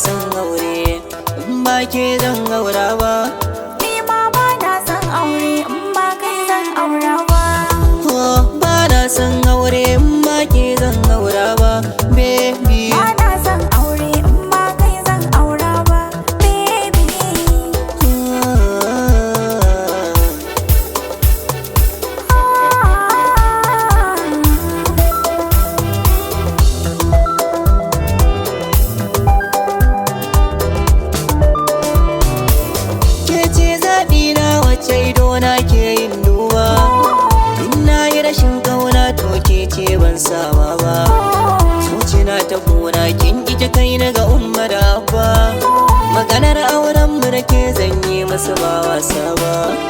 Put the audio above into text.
son aure in ba ke zan aura ba. Ni ma bana son aure in ba kai zan aura ba. Bana son aure in ba ke zan aura ba, baby. Bana son aure in ba kai zan aura ba, baby. Idona ke yin duba, in na yi rashin kauna to ke ce ban saba ba. Zucina ta kuna kin ita kai na ga umma da abba, maganar auren mu da ke zan yi masu ba wasa ba.